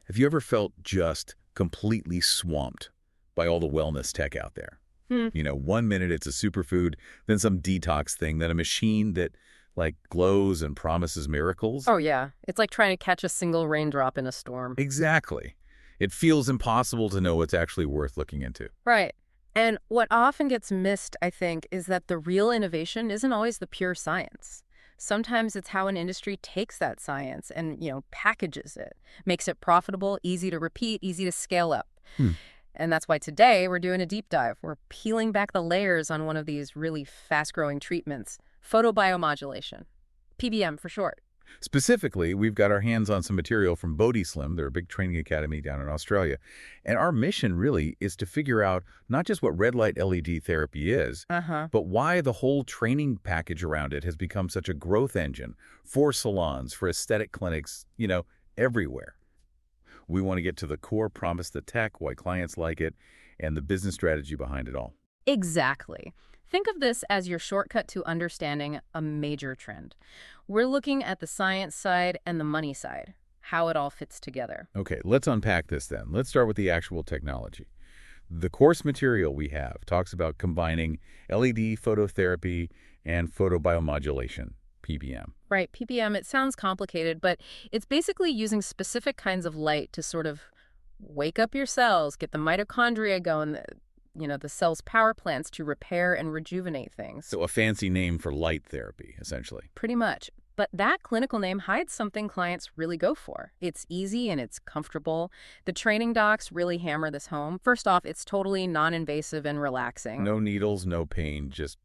Have you ever felt just completely swamped by all the wellness tech out there? Hmm. You know, one minute it's a superfood, then some detox thing, then a machine that like glows and promises miracles? Oh, yeah. It's like trying to catch a single raindrop in a storm. Exactly. It feels impossible to know what's actually worth looking into. Right. And what often gets missed, I think, is that the real innovation isn't always the pure science. Sometimes it's how an industry takes that science and, packages it, makes it profitable, easy to repeat, easy to scale up. Hmm. And that's why today we're doing a deep dive. We're peeling back the layers on one of these really fast-growing treatments, photobiomodulation, PBM for short. Specifically, we've got our hands on some material from Bodi. They're a big training academy down in Australia. And our mission really is to figure out not just what red light LED therapy is, Uh-huh. but why the whole training package around it has become such a growth engine for salons, for aesthetic clinics, everywhere. We want to get to the core promise, the tech, why clients like it, and the business strategy behind it all. Exactly. Think of this as your shortcut to understanding a major trend. We're looking at the science side and the money side, how it all fits together. Okay, let's unpack this then. Let's start with the actual technology. The course material we have talks about combining LED phototherapy and photobiomodulation, PBM. Right, PPM, it sounds complicated, but it's basically using specific kinds of light to sort of wake up your cells, get the mitochondria going, the cell's power plants to repair and rejuvenate things. So a fancy name for light therapy, essentially. Pretty much. But that clinical name hides something clients really go for. It's easy and it's comfortable. The training docs really hammer this home. First off, it's totally non-invasive and relaxing. No needles, no pain, just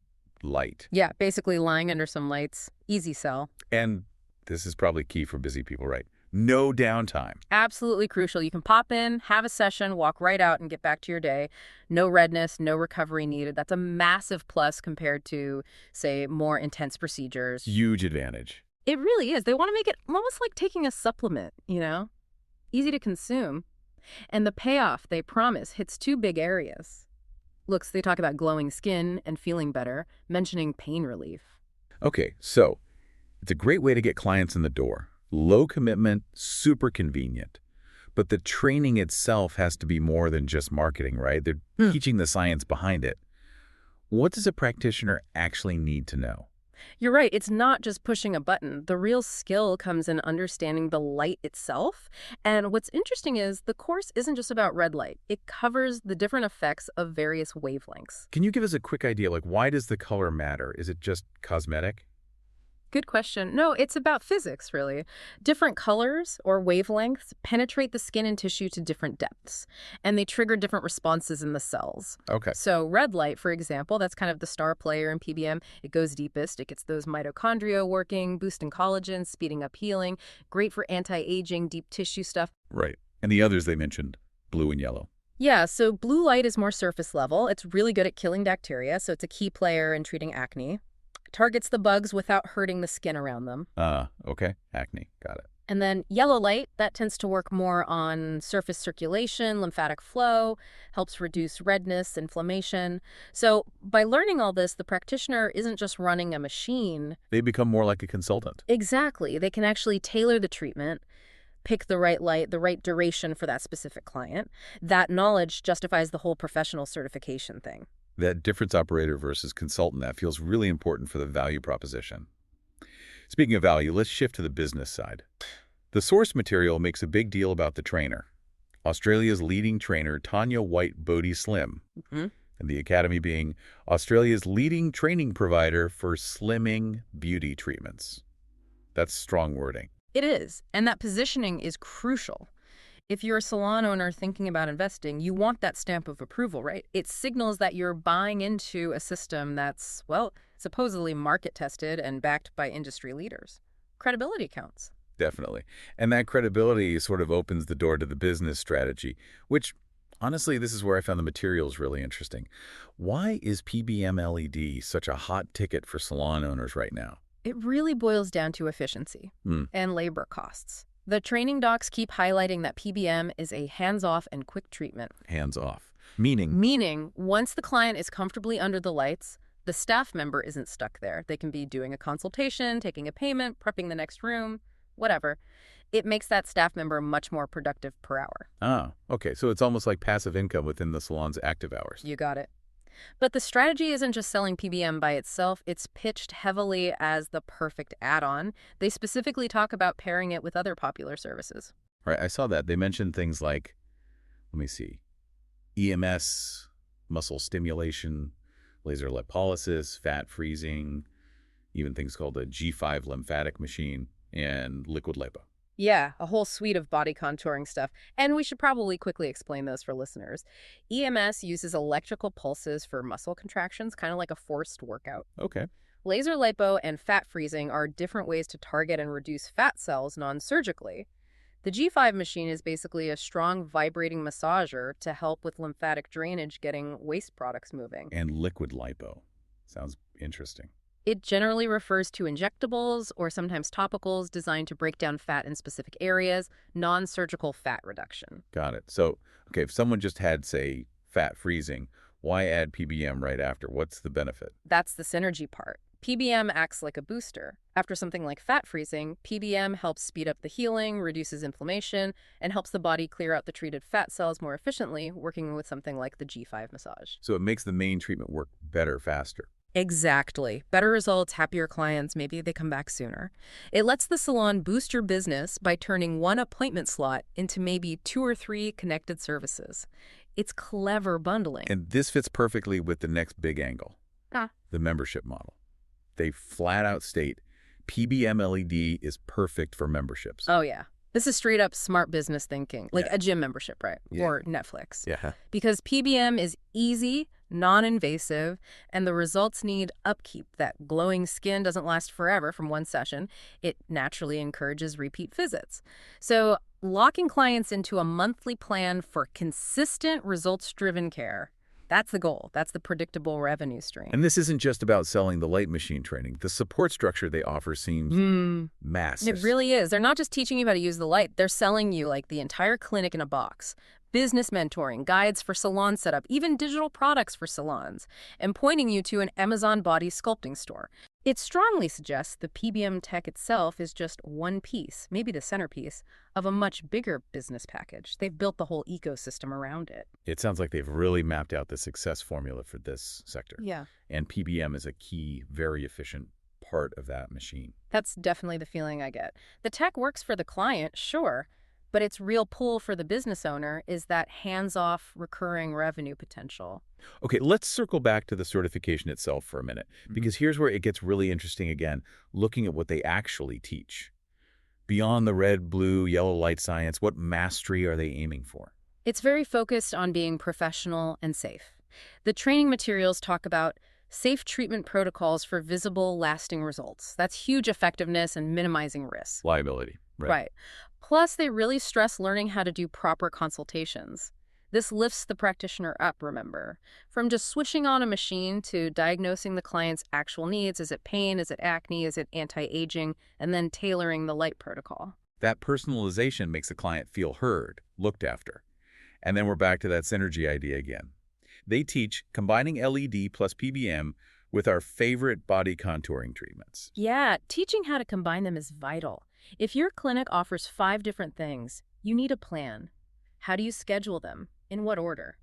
light. Yeah, basically lying under some lights. Easy sell. And this is probably key for busy people, right? No downtime. Absolutely crucial. You can pop in, have a session, walk right out and get back to your day. No redness, no recovery needed. That's a massive plus compared to, say, more intense procedures. Huge advantage. It really is. They want to make it almost like taking a supplement, Easy to consume. And the payoff they promise hits two big areas. Looks, they talk about glowing skin and feeling better, mentioning pain relief. Okay, so it's a great way to get clients in the door. Low commitment, super convenient. But the training itself has to be more than just marketing, right? They're teaching the science behind it. What does a practitioner actually need to know? You're right. It's not just pushing a button. The real skill comes in understanding the light itself. And what's interesting is the course isn't just about red light. It covers the different effects of various wavelengths. Can you give us a quick idea, like why does the color matter? Is it just cosmetic? Good question. No, it's about physics, really. Different colors or wavelengths penetrate the skin and tissue to different depths, and they trigger different responses in the cells. Okay. So red light, for example, that's kind of the star player in PBM. It goes deepest. It gets those mitochondria working, boosting collagen, speeding up healing, great for anti-aging, deep tissue stuff. Right. And the others they mentioned, blue and yellow. Yeah, so blue light is more surface level. It's really good at killing bacteria, so it's a key player in treating acne. Targets the bugs without hurting the skin around them. Okay. Acne. Got it. And then yellow light, that tends to work more on surface circulation, lymphatic flow, helps reduce redness, inflammation. So by learning all this, the practitioner isn't just running a machine. They become more like a consultant. Exactly. They can actually tailor the treatment, pick the right light, the right duration for that specific client. That knowledge justifies the whole professional certification thing. That difference operator versus consultant, that feels really important for the value proposition. Speaking of value, let's shift to the business side. The source material makes a big deal about the trainer. Australia's leading trainer, Tanya White Bodi Slim, and the academy being Australia's leading training provider for slimming beauty treatments. That's strong wording. It is, and that positioning is crucial. If you're a salon owner thinking about investing, you want that stamp of approval, right? It signals that you're buying into a system that's, well, supposedly market-tested and backed by industry leaders. Credibility counts. Definitely. And that credibility sort of opens the door to the business strategy, which, honestly, this is where I found the materials really interesting. Why is PBM LED such a hot ticket for salon owners right now? It really boils down to efficiency and labor costs. The training docs keep highlighting that PBM is a hands-off and quick treatment. Hands-off. Meaning? Meaning, once the client is comfortably under the lights, the staff member isn't stuck there. They can be doing a consultation, taking a payment, prepping the next room, whatever. It makes that staff member much more productive per hour. Ah, okay. So it's almost like passive income within the salon's active hours. You got it. But the strategy isn't just selling PBM by itself. It's pitched heavily as the perfect add-on. They specifically talk about pairing it with other popular services. Right, I saw that. They mentioned things like, let me see, EMS, muscle stimulation, laser lipolysis, fat freezing, even things called a G5 lymphatic machine, and liquid lipo. Yeah, a whole suite of body contouring stuff. And we should probably quickly explain those for listeners. EMS uses electrical pulses for muscle contractions, kind of like a forced workout. Okay. Laser lipo and fat freezing are different ways to target and reduce fat cells non-surgically. The G5 machine is basically a strong vibrating massager to help with lymphatic drainage, getting waste products moving. And liquid lipo. Sounds interesting. It generally refers to injectables or sometimes topicals designed to break down fat in specific areas, non-surgical fat reduction. Got it. So, okay, if someone just had, say, fat freezing, why add PBM right after? What's the benefit? That's the synergy part. PBM acts like a booster. After something like fat freezing, PBM helps speed up the healing, reduces inflammation, and helps the body clear out the treated fat cells more efficiently, working with something like the G5 massage. So it makes the main treatment work better, faster. Exactly. Better results, happier clients, maybe they come back sooner. It lets the salon boost your business by turning one appointment slot into maybe 2 or 3 connected services. It's clever bundling. And this fits perfectly with the next big angle, the membership model. They flat out state PBM LED is perfect for memberships. Oh, yeah. This is straight up smart business thinking, like a gym membership, right? Yeah. Or Netflix. Yeah. Because PBM is easy, non-invasive, and the results need upkeep. That glowing skin doesn't last forever from one session. It naturally encourages repeat visits. So locking clients into a monthly plan for consistent, results-driven care, that's the goal. That's the predictable revenue stream. And this isn't just about selling the light machine training. The support structure they offer seems massive. It really is. They're not just teaching you how to use the light. They're selling you like the entire clinic in a box. Business mentoring, guides for salon setup, even digital products for salons, and pointing you to an Amazon Body sculpting store. It strongly suggests the PBM tech itself is just one piece, maybe the centerpiece, of a much bigger business package. They've built the whole ecosystem around it. It sounds like they've really mapped out the success formula for this sector. Yeah. And PBM is a key, very efficient part of that machine. That's definitely the feeling I get. The tech works for the client, sure, but its real pull for the business owner is that hands-off recurring revenue potential. Okay, let's circle back to the certification itself for a minute, because here's where it gets really interesting again, looking at what they actually teach. Beyond the red, blue, yellow light science, what mastery are they aiming for? It's very focused on being professional and safe. The training materials talk about safe treatment protocols for visible, lasting results. That's huge effectiveness and minimizing risk. Liability. Right. Plus, they really stress learning how to do proper consultations. This lifts the practitioner up, remember. From just switching on a machine to diagnosing the client's actual needs. Is it pain? Is it acne? Is it anti-aging? And then tailoring the light protocol. That personalization makes the client feel heard, looked after. And then we're back to that synergy idea again. They teach combining LED plus PBM with our favorite body contouring treatments. Yeah, teaching how to combine them is vital. If your clinic offers 5 different things, you need a plan. How do you schedule them? In what order?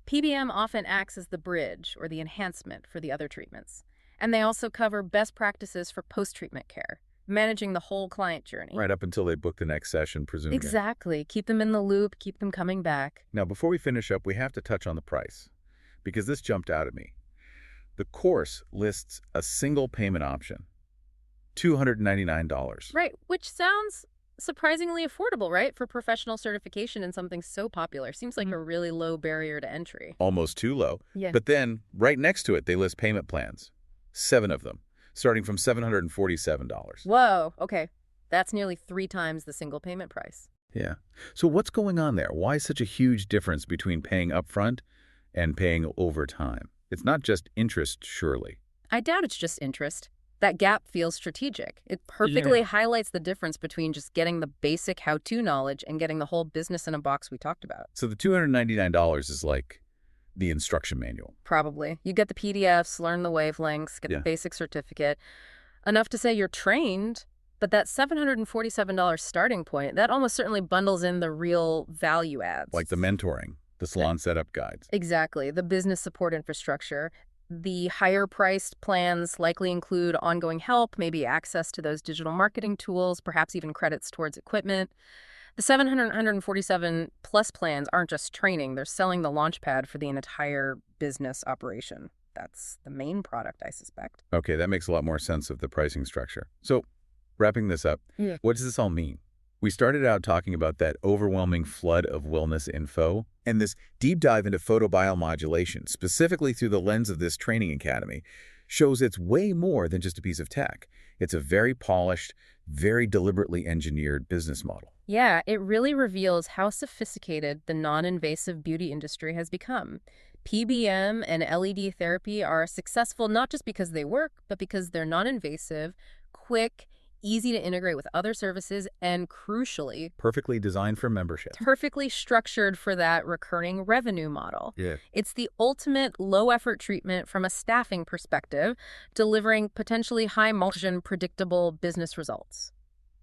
PBM often acts as the bridge or the enhancement for the other treatments. And they also cover best practices for post-treatment care, managing the whole client journey. Right up until they book the next session, presumably. Exactly. Keep them in the loop, keep them coming back. Now, before we finish up, we have to touch on the price, because this jumped out at me. The course lists a single payment option, $299. Right, which sounds surprisingly affordable, right? For professional certification in something so popular. Seems like a really low barrier to entry. Almost too low. Yeah. But then, right next to it, they list payment plans. 7 of them, starting from $747. Whoa, okay. That's nearly 3 times the single payment price. Yeah. So what's going on there? Why such a huge difference between paying upfront and paying over time? It's not just interest, surely. I doubt it's just interest. That gap feels strategic. It perfectly highlights the difference between just getting the basic how-to knowledge and getting the whole business in a box we talked about. So the $299 is like the instruction manual. Probably. You get the PDFs, learn the wavelengths, get the basic certificate. Enough to say you're trained. But that $747 starting point, that almost certainly bundles in the real value adds. Like the mentoring, the salon setup guides. Exactly. The business support infrastructure. The higher priced plans likely include ongoing help, maybe access to those digital marketing tools, perhaps even credits towards equipment. The 747 plus plans aren't just training, they're selling the launchpad for the entire business operation. That's the main product, I suspect. Okay, that makes a lot more sense of the pricing structure. So, wrapping this up, Yeah. what does this all mean? We started out talking about that overwhelming flood of wellness info, and this deep dive into photobiomodulation, specifically through the lens of this training academy, shows it's way more than just a piece of tech. It's a very polished, very deliberately engineered business model. Yeah, it really reveals how sophisticated the non-invasive beauty industry has become. PBM and LED therapy are successful not just because they work, but because they're non-invasive, quick, easy to integrate with other services, and crucially, Perfectly designed for membership. perfectly structured for that recurring revenue model. Yeah. It's the ultimate low-effort treatment from a staffing perspective, delivering potentially high-margin, predictable business results.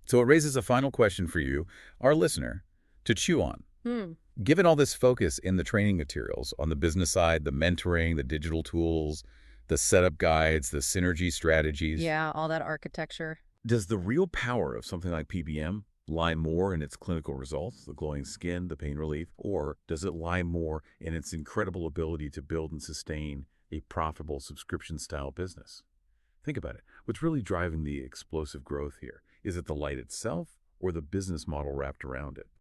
So it raises a final question for you, our listener, to chew on. Hmm. Given all this focus in the training materials on the business side, the mentoring, the digital tools, the setup guides, the synergy strategies, Yeah, all that architecture. Does the real power of something like PBM lie more in its clinical results, the glowing skin, the pain relief, or does it lie more in its incredible ability to build and sustain a profitable subscription-style business? Think about it. What's really driving the explosive growth here? Is it the light itself or the business model wrapped around it?